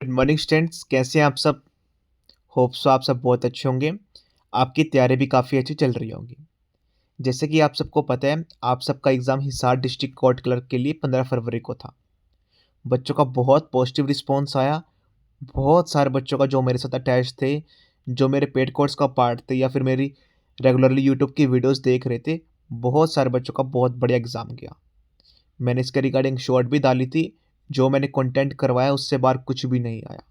Good morning students, कैसे हैं आप सब। होप सो आप सब बहुत अच्छे होंगे। आपकी तैयारी भी काफ़ी अच्छी चल रही होगी। जैसे कि आप सबको पता है, आप सबका exam Hisar district court clerk के लिए 15 फरवरी को था। बच्चों का बहुत पॉजिटिव रिस्पॉन्स आया। बहुत सारे बच्चों का जो मेरे साथ अटैच थे, जो मेरे पेड कोर्स का पार्ट थे या फिर मेरी रेगुलरली यूट्यूब की वीडियोज़ देख रहे थे, बहुत सारे बच्चों का बहुत बढ़िया एग्ज़ाम गया। मैंने इसके रिगार्डिंग शॉर्ट भी डाली थी। जो मैंने कंटेंट करवाया उससे बाहर कुछ भी नहीं आया।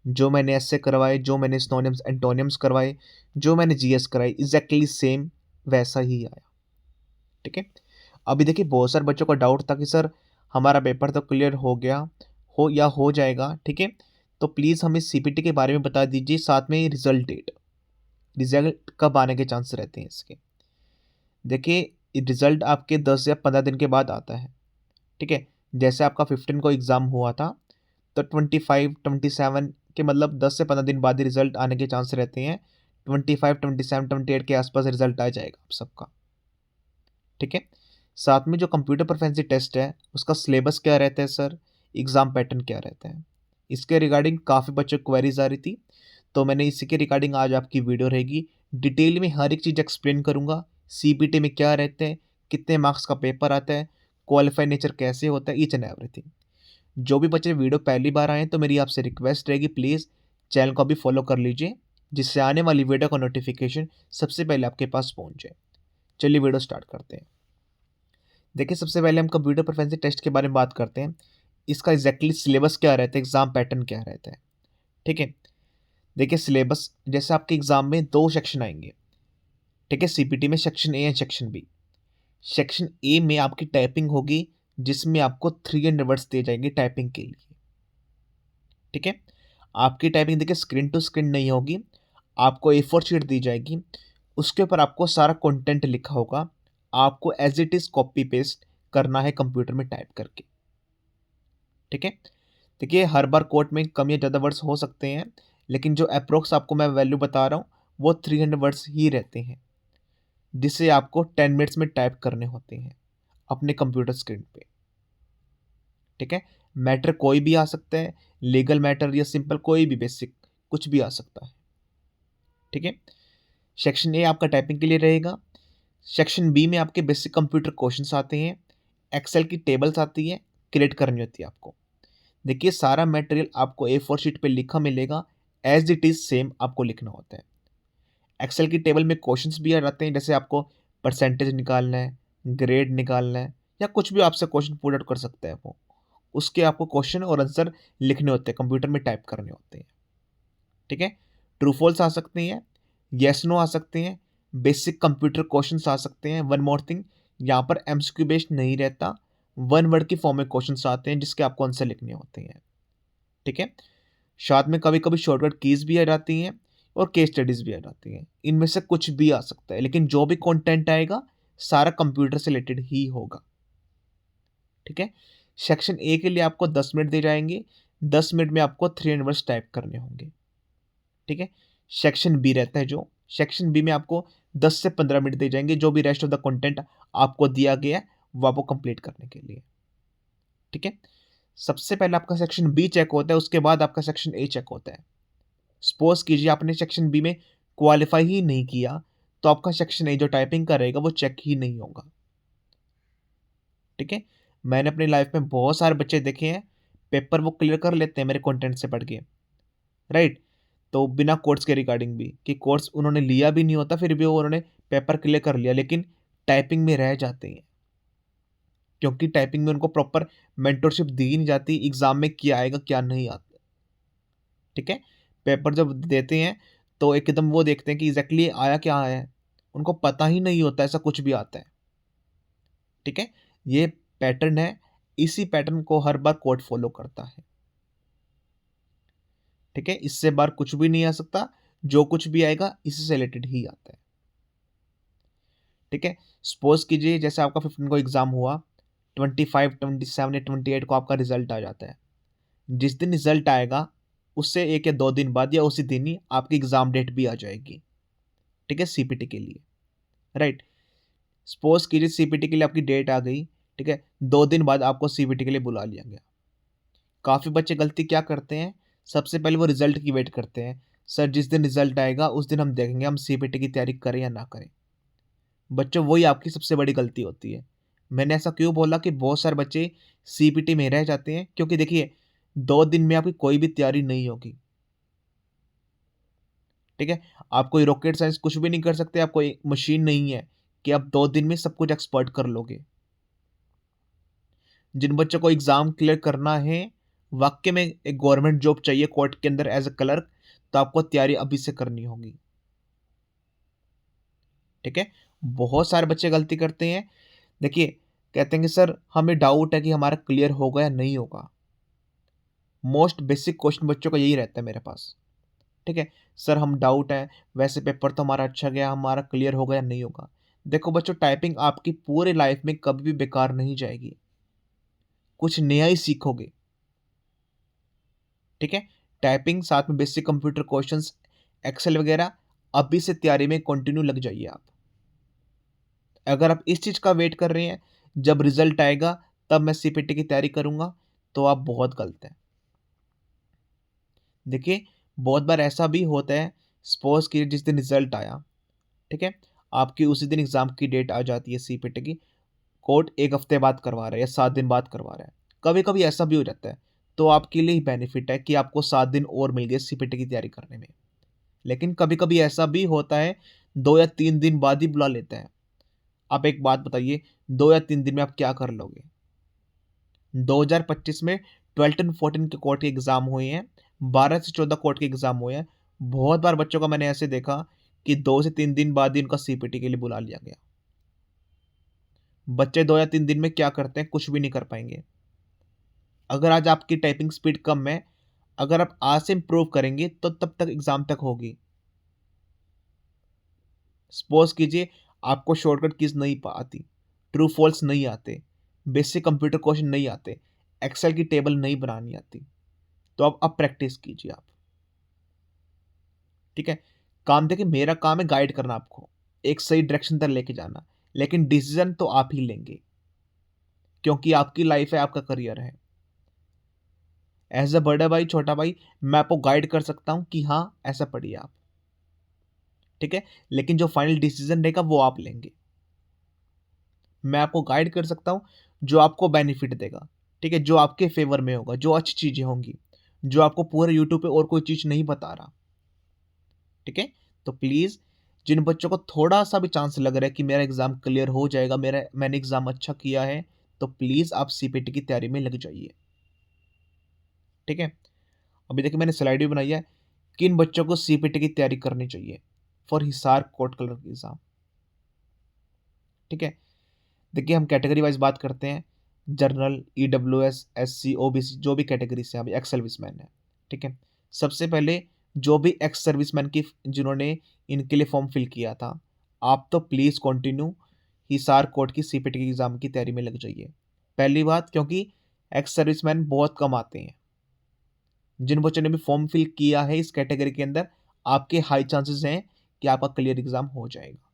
जो मैंने ऐसे करवाए, जो मैंने सिनोनिम्स एंटोनिम्स करवाए, जो मैंने जीएस कराई, एग्जैक्टली सेम वैसा ही आया। ठीक है। अभी देखिए, बहुत सारे बच्चों का डाउट था कि सर हमारा पेपर तो क्लियर हो गया हो या हो जाएगा। ठीक है, तो प्लीज़ हमें सीपीटी के बारे में बता दीजिए, साथ में रिजल्ट डेट, रिजल्ट कब आने के चांस रहते हैं इसके। देखिए, रिजल्ट आपके 10 या 15 दिन के बाद आता है। ठीक है, जैसे आपका 15 को एग्ज़ाम हुआ था, तो 25 27 के मतलब 10 से 15 दिन बाद ही रिजल्ट आने के चांस रहते हैं। 25 27 28 के आसपास रिजल्ट आ जाएगा आप सबका। ठीक है, साथ में जो कंप्यूटर प्रोफिशिएंसी टेस्ट है उसका सिलेबस क्या रहता है सर, एग्ज़ाम पैटर्न क्या रहता है, इसके रिगार्डिंग काफ़ी बच्चों को क्वेरीज आ रही थी। तो मैंने इसी के रिगार्डिंग आज आपकी वीडियो रहेगी। डिटेल में हर एक चीज़ एक्सप्लेन करूँगा। सीपीटी में क्या रहते हैं, कितने मार्क्स का पेपर आता है, क्वालिफाई नेचर कैसे होता है, ईच एंड एवरीथिंग। जो भी बच्चे वीडियो पहली बार आए हैं, तो मेरी आपसे रिक्वेस्ट रहेगी, प्लीज़ चैनल को अभी फॉलो कर लीजिए, जिससे आने वाली वीडियो का नोटिफिकेशन सबसे पहले आपके पास पहुंच जाए। चलिए वीडियो स्टार्ट करते हैं। देखिए, सबसे पहले हम कंप्यूटर प्रोफिशिएंसी टेस्ट के बारे में बात करते हैं। इसका एग्जैक्टली सिलेबस क्या रहता है, एग्जाम पैटर्न क्या रहता है। ठीक है, देखिए सिलेबस, जैसे आपके एग्जाम में 2 सेक्शन आएंगे। ठीक है, सीपीटी में section A and section B. Section A में आपकी टाइपिंग होगी, जिसमें आपको 300 वर्ड्स दिए जाएंगे टाइपिंग के लिए। ठीक है, आपकी टाइपिंग देखिए स्क्रीन टू स्क्रीन नहीं होगी, आपको A4 शीट दी जाएगी, उसके ऊपर आपको सारा कंटेंट लिखा होगा, आपको as it is copy paste करना है कंप्यूटर में टाइप करके। ठीक है, देखिए हर बार कोर्ट में कम या ज़्यादा वर्ड्स हो सकते हैं, लेकिन जो अप्रोक्स आपको मैं वैल्यू बता रहा हूँ वो 300 वर्ड्स ही रहते हैं, जिसे आपको 10 मिनट्स में टाइप करने होते हैं अपने कंप्यूटर स्क्रीन पे। ठीक है, मैटर कोई भी आ सकता है, लीगल मैटर या सिंपल कोई भी बेसिक कुछ भी आ सकता है। ठीक है, सेक्शन ए आपका टाइपिंग के लिए रहेगा। सेक्शन बी में आपके बेसिक कंप्यूटर क्वेश्चंस आते हैं, एक्सेल की टेबल्स आती है, क्रिएट करनी होती है आपको। देखिए, सारा मटेरियल आपको A4 शीट पे लिखा मिलेगा, एज इट इज सेम आपको लिखना होता है। एक्सेल की टेबल में क्वेश्चंस भी आ जाते हैं, जैसे आपको परसेंटेज निकालना है, ग्रेड निकालना है, या कुछ भी आपसे क्वेश्चन पुट आउट कर सकता है वो, उसके आपको क्वेश्चन और आंसर लिखने होते हैं, कंप्यूटर में टाइप करने होते हैं। ठीक है, ट्रू फॉल्स आ सकते हैं, येस नो आ सकते हैं, बेसिक कंप्यूटर क्वेश्चंस आ सकते हैं। वन मोर थिंग, यहाँ पर एमसीक्यू बेस्ड नहीं रहता, वन वर्ड की फॉर्म में क्वेश्चंस आते हैं जिसके आपको आंसर लिखने होते हैं। ठीक है, साथ में कभी कभी शॉर्टकट कीज भी आ जाती हैं और केस स्टडीज भी आ जाती हैं। इनमें से कुछ भी आ सकता है, लेकिन जो भी कंटेंट आएगा सारा कंप्यूटर से रिलेटेड ही होगा। ठीक है, सेक्शन ए के लिए आपको 10 मिनट दे जाएंगे, 10 मिनट में आपको 300 वर्ड्स टाइप करने होंगे। ठीक है, सेक्शन बी रहता है, जो सेक्शन बी में आपको 10 से 15 मिनट दे जाएंगे, जो भी रेस्ट ऑफ द कंटेंट आपको दिया गया है वो आपको कंप्लीट करने के लिए। ठीक है, सबसे पहले आपका सेक्शन बी चेक होता है, उसके बाद आपका सेक्शन ए चेक होता है। सपोज कीजिए आपने सेक्शन बी में क्वालिफाई ही नहीं किया, तो आपका सेक्शन ए जो टाइपिंग का रहेगा वो चेक ही नहीं होगा। ठीक है, मैंने अपनी लाइफ में बहुत सारे बच्चे देखे हैं, पेपर वो क्लियर कर लेते हैं मेरे कंटेंट से पढ़ के, राइट। तो बिना कोर्स के रिगार्डिंग भी, कि कोर्स उन्होंने लिया भी नहीं होता, फिर भी वो उन्होंने पेपर क्लियर कर लिया, लेकिन टाइपिंग में रह जाते हैं, क्योंकि टाइपिंग में उनको प्रॉपर मेंटरशिप दी नहीं जाती एग्जाम में क्या आएगा क्या नहीं आता। ठीक है, पेपर जब देते हैं तो एकदम वो देखते हैं कि एग्जैक्टली आया क्या आया है, उनको पता ही नहीं होता ऐसा कुछ भी आता है। ठीक है, ये पैटर्न है, इसी पैटर्न को हर बार कोर्ट फॉलो करता है। ठीक है, इससे बाहर कुछ भी नहीं आ सकता, जो कुछ भी आएगा इसी से रिलेटेड ही आता है। ठीक है, सपोज कीजिए जैसे आपका 15 को एग्जाम हुआ, 25 27 या 28 को आपका रिजल्ट आ जाता है। जिस दिन रिजल्ट आएगा उससे 1 या 2 दिन बाद या उसी दिन ही आपकी एग्जाम डेट भी आ जाएगी। ठीक है, सीपीटी के लिए, राइट। सपोज कीजिए सीपीटी के लिए आपकी डेट आ गई, ठीक है, 2 दिन बाद आपको सीपीटी के लिए बुला लिया गया। काफ़ी बच्चे गलती क्या करते हैं, सबसे पहले वो रिजल्ट की वेट करते हैं। सर जिस दिन रिजल्ट आएगा उस दिन हम देखेंगे हम सीपीटी की तैयारी करें या ना करें। बच्चों वही आपकी सबसे बड़ी गलती होती है। मैंने ऐसा क्यों बोला कि बहुत सारे बच्चे सीपीटी में रह जाते हैं, क्योंकि देखिए 2 दिन में आपकी कोई भी तैयारी नहीं होगी। ठीक है? आप कोई रॉकेट साइंस कुछ भी नहीं कर सकते, आप कोई मशीन नहीं है कि आप 2 दिन में सब कुछ एक्सपर्ट कर लोगे। जिन बच्चों को एग्ज़ाम क्लियर करना है, वाक़ई में एक गवर्नमेंट जॉब चाहिए कोर्ट के अंदर एज़ अ क्लर्क, तो आपको तैयारी अभी से करनी होगी। ठीक है? बहुत सारे बच्चे गलती करते हैं। देखिए, कहते हैं कि सर हमें डाउट है कि हमारा क्लियर होगा या नहीं होगा। मोस्ट बेसिक क्वेश्चन बच्चों का यही रहता है मेरे पास। ठीक है? सर हम डाउट है, वैसे पेपर तो हमारा अच्छा गया, हमारा क्लियर होगा या नहीं होगा। देखो बच्चों, टाइपिंग आपकी पूरी लाइफ में कभी भी बेकार नहीं जाएगी। कुछ नया ही सीखोगे। ठीक है? टाइपिंग साथ में बेसिक कंप्यूटर क्वेश्चंस, एक्सेल वगैरह अभी से तैयारी में कंटिन्यू लग जाइए आप। अगर आप इस चीज़ का वेट कर रहे हैं, जब रिजल्ट आएगा तब मैं सीपीटी की तैयारी करूँगा, तो आप बहुत गलत हैं। देखिए, बहुत बार ऐसा भी होता है, सपोज़ कि जिस दिन रिजल्ट आया, ठीक है? आपकी उसी दिन एग्ज़ाम की डेट आ जाती है सीपीटी की, कोर्ट 1 हफ्ते बाद करवा रहा है या 7 दिन बाद करवा रहा है। कभी-कभी ऐसा भी हो जाता है, तो आपके लिए ही बेनिफिट है कि आपको 7 दिन और मिल गए सीपीटी की तैयारी करने में। लेकिन कभी-कभी ऐसा भी होता है, 2 या 3 दिन बाद ही बुला लेता है। आप एक बात बताइए, 2 या 3 दिन में आप क्या कर लोगे? 2025 में 12 एंड 14 के कोर्ट के एग्ज़ाम हुए हैं, 12 से 14 कोर्ट के एग्ज़ाम हुए हैं। बहुत बार बच्चों का मैंने ऐसे देखा कि 2 से 3 दिन बाद ही उनका सीपीटी के लिए बुला लिया गया। बच्चे 2 या 3 दिन में क्या करते हैं, कुछ भी नहीं कर पाएँगे। अगर आज आपकी टाइपिंग स्पीड कम है, अगर आप आज से इम्प्रूव करेंगे, तो तब तक एग्ज़ाम तक होगी। सपोज़ कीजिए आपको शॉर्टकट कीज़ नहीं आती, ट्रू फॉल्स नहीं आते, बेसिक कंप्यूटर क्वेश्चन नहीं आते, एक्सेल की टेबल नहीं बनानी आती, तो आप अब प्रैक्टिस कीजिए आप। ठीक है? काम देखिए, मेरा काम है गाइड करना आपको, एक सही डायरेक्शन तक लेके जाना, लेकिन डिसीज़न तो आप ही लेंगे, क्योंकि आपकी लाइफ़ है, आपका करियर है। एज़ अ बड़ा भाई, छोटा भाई, मैं आपको गाइड कर सकता हूँ कि हाँ, ऐसा पढ़िए आप। ठीक है? लेकिन जो फाइनल डिसीज़न रहेगा वो आप लेंगे। मैं आपको गाइड कर सकता हूँ, जो आपको बेनिफिट देगा। ठीक है? जो आपके फ़ेवर में होगा, जो अच्छी चीज़ें होंगी, जो आपको पूरे यूट्यूब पे और कोई चीज़ नहीं बता रहा। ठीक है? तो प्लीज़, जिन बच्चों को थोड़ा-सा भी चांस लग रहा है कि मेरा एग्ज़ाम क्लियर हो जाएगा, मैंने एग्ज़ाम अच्छा किया है, तो प्लीज़ आप सीपीटी की तैयारी में लग जाइए। ठीक है? अभी देखिए मैंने स्लाइड भी बनाई है, किन बच्चों को सीपीटी की तैयारी करनी चाहिए for Hisar court clerk exam. ठीक है? देखिए हम कैटेगरी वाइज़ बात करते हैं, जनरल, ईडब्ल्यूएस, एससी, ओबीसी जो भी कैटेगरी से अभी एक्स सर्विसमैन है। ठीक है? सबसे पहले जो भी एक्स सर्विसमैन की जिन्होंने इनके लिए फॉर्म फिल किया था, आप तो प्लीज़ कंटिन्यू हिसार कोर्ट की सीपीटी की एग्ज़ाम की तैयारी में लग जाइए। पहली बात, क्योंकि एक्स सर्विसमैन बहुत कम आते हैं। जिन बच्चों ने भी फॉर्म फिल किया है इस कैटेगरी के अंदर, आपके हाई चांसेस हैं कि आपका क्लियर एग्ज़ाम हो जाएगा।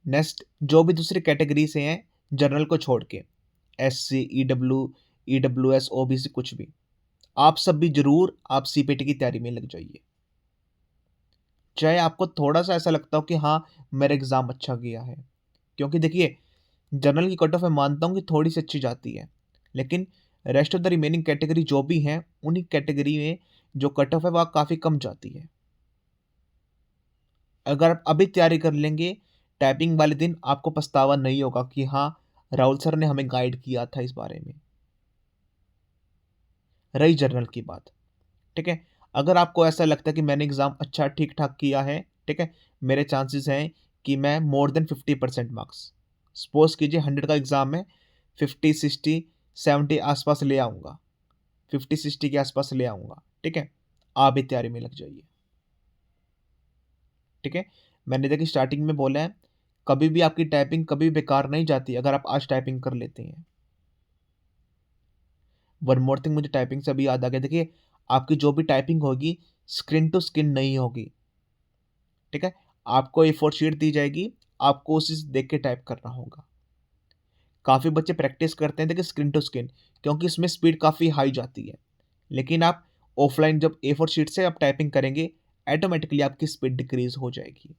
नेक्स्ट, जो भी दूसरी कैटेगरी से हैं, जनरल को छोड़ के, एससी, ईडब्ल्यूएस, ओबीसी कुछ भी, आप सब भी ज़रूर आप सीपीटी की तैयारी में लग जाइए। चाहे आपको थोड़ा-सा ऐसा लगता हो कि हाँ, मेरा एग्ज़ाम अच्छा गया है। क्योंकि देखिए, जनरल की कट ऑफ मैं मानता हूँ कि थोड़ी-सी अच्छी जाती है, लेकिन rest of the remaining category जो भी हैं, उन्हीं कैटेगरी में जो कट ऑफ है, वह काफ़ी कम जाती है। अगर आप अभी तैयारी कर लेंगे, टाइपिंग वाले दिन आपको पछतावा नहीं होगा कि हाँ, राहुल सर ने हमें गाइड किया था इस बारे में। रही जनरल की बात, ठीक है? अगर आपको ऐसा लगता है कि मैंने एग्ज़ाम अच्छा ठीक-ठाक किया है, ठीक है? मेरे चांसेस हैं कि मैं मोर देन 50% मार्क्स, सपोज़ कीजिए 100 का एग्ज़ाम है, 50, 60, 70 आस-पास ले आऊँगा, 50-60 के आस-पास ले आऊँगा, ठीक है? आप भी तैयारी में लग जाइए। ठीक है? मैंने देखिए स्टार्टिंग में बोला है, कभी भी आपकी टाइपिंग कभी बेकार नहीं जाती अगर आप आज टाइपिंग कर लेते हैं। वन मोर थिंग, मुझे टाइपिंग से अभी याद आ गया, देखिए आपकी जो भी टाइपिंग होगी, स्क्रीन टू स्क्रीन नहीं होगी। ठीक है? आपको ए4 शीट दी जाएगी, आपको उसी से देख के टाइप करना होगा। काफ़ी बच्चे प्रैक्टिस करते हैं देखिए स्क्रीन टू स्क्रीन, क्योंकि इसमें स्पीड काफ़ी हाई जाती है। लेकिन आप ऑफलाइन जब A4 शीट से आप टाइपिंग करेंगे, ऑटोमेटिकली आपकी स्पीड डिक्रीज हो जाएगी।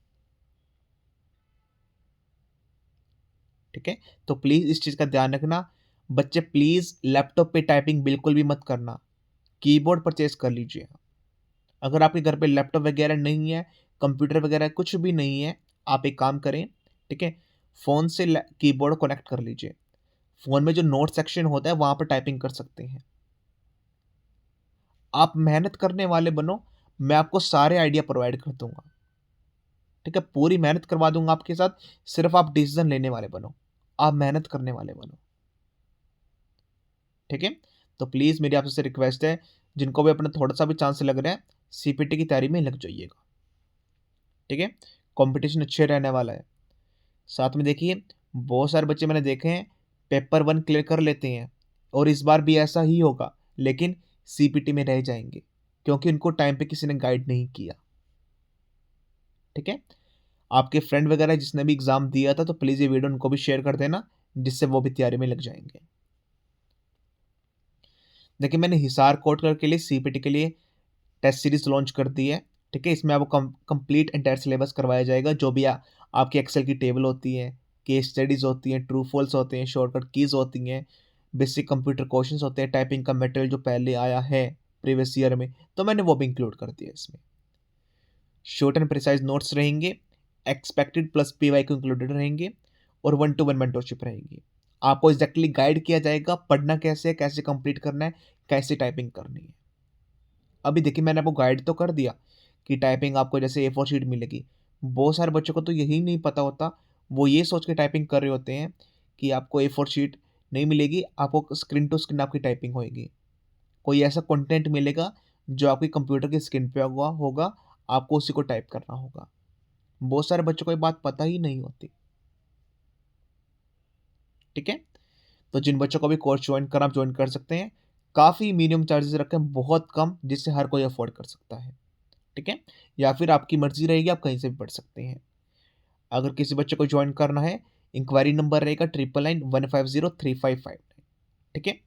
ठीक है, तो प्लीज़ इस चीज़ का ध्यान रखना। बच्चे प्लीज़ लैपटॉप पे टाइपिंग बिल्कुल भी मत करना, कीबोर्ड परचेज कर लीजिए। अगर आपके घर पे लैपटॉप वगैरह नहीं है, कंप्यूटर वगैरह कुछ भी नहीं है, आप एक काम करें, ठीक है, फ़ोन से कीबोर्ड कनेक्ट कर लीजिए। फ़ोन में जो नोट सेक्शन होता है वहाँ पर टाइपिंग कर सकते हैं। आप मेहनत करने वाले बनो, मैं आपको सारे आइडिया प्रोवाइड कर दूँगा। ठीक है, पूरी मेहनत करवा दूँगा आपके साथ, सिर्फ़ आप डिसीज़न लेने वाले बनो, आप मेहनत करने वाले बनो। ठीक है? तो प्लीज़ मेरी आपसे रिक्वेस्ट है, जिनको भी अपना थोड़ा-सा भी चांस लग रहा है, सीपीटी की तैयारी में लग जाइएगा। ठीक है? कॉम्पिटिशन अच्छे रहने वाला है। साथ में देखिए, बहुत सारे बच्चे मैंने देखे हैं, पेपर 1 क्लियर कर लेते हैं और इस बार भी ऐसा ही होगा, लेकिन सीपीटी में रह जाएँगे, क्योंकि उनको टाइम पे किसी ने गाइड नहीं किया। ठीक है? आपके फ्रेंड वगैरह जिसने भी एग्ज़ाम दिया था, तो प्लीज़ ये वीडियो उनको भी शेयर कर देना, जिससे वो भी तैयारी में लग जाएँगे। देखिए, मैंने हिसार कोट कलर के लिए सीपीटी के लिए टेस्ट सीरीज़ लॉन्च कर दी है। ठीक है? इसमें आपको कंप्लीट एंटायर सिलेबस करवाया जाएगा, जो भी आपकी एक्सेल की टेबल होती है, केस स्टडीज़ होती हैं, ट्रू फॉल्स होते हैं, शॉर्टकट कीज़ होती हैं, बेसिक कंप्यूटर क्वेश्चंस होते हैं, टाइपिंग का मटेरियल जो पहले आया है प्रीवियस ईयर में, तो मैंने वो भी इंक्लूड कर दिया इसमें। शॉर्ट एंड प्रिसाइज़ नोट्स रहेंगे, एक्सपेक्टेड प्लस पीवाईक्यू इंक्लूडेड रहेंगे और 1 टू 1 मेंटरशिप रहेगी। आपको एग्ज़ैक्टली गाइड किया जाएगा, पढ़ना कैसे है, कैसे कंप्लीट करना है, कैसे टाइपिंग करनी है। अभी देखिए, मैंने आपको गाइड तो कर दिया कि टाइपिंग आपको जैसे ए4 शीट मिलेगी। बहुत सारे बच्चों को तो यही नहीं पता होता, वो ये सोच के टाइपिंग कर रहे होते हैं कि आपको ए4 शीट नहीं मिलेगी, आपको स्क्रीन टू स्क्रीन आपकी टाइपिंग होएगी। कोई ऐसा कंटेंट मिलेगा जो आपके कंप्यूटर की स्क्रीन पे होगा होगा, आपको उसी को टाइप करना होगा। बहुत सारे बच्चों को ये बात पता ही नहीं होती। ठीक है? तो जिन बच्चों को भी कोर्स जॉइन करना, आप जॉइन कर सकते हैं। काफ़ी मिनिमम चार्जेस रखे हैं, बहुत कम, जिससे हर कोई अफ़ोर्ड कर सकता है। ठीक है? या फिर आपकी मर्ज़ी रहेगी, आप कहीं से भी पढ़ सकते हैं। अगर किसी बच्चे को जॉइन करना है, इंक्वायरी नंबर रहेगा 9991503559। ठीक है?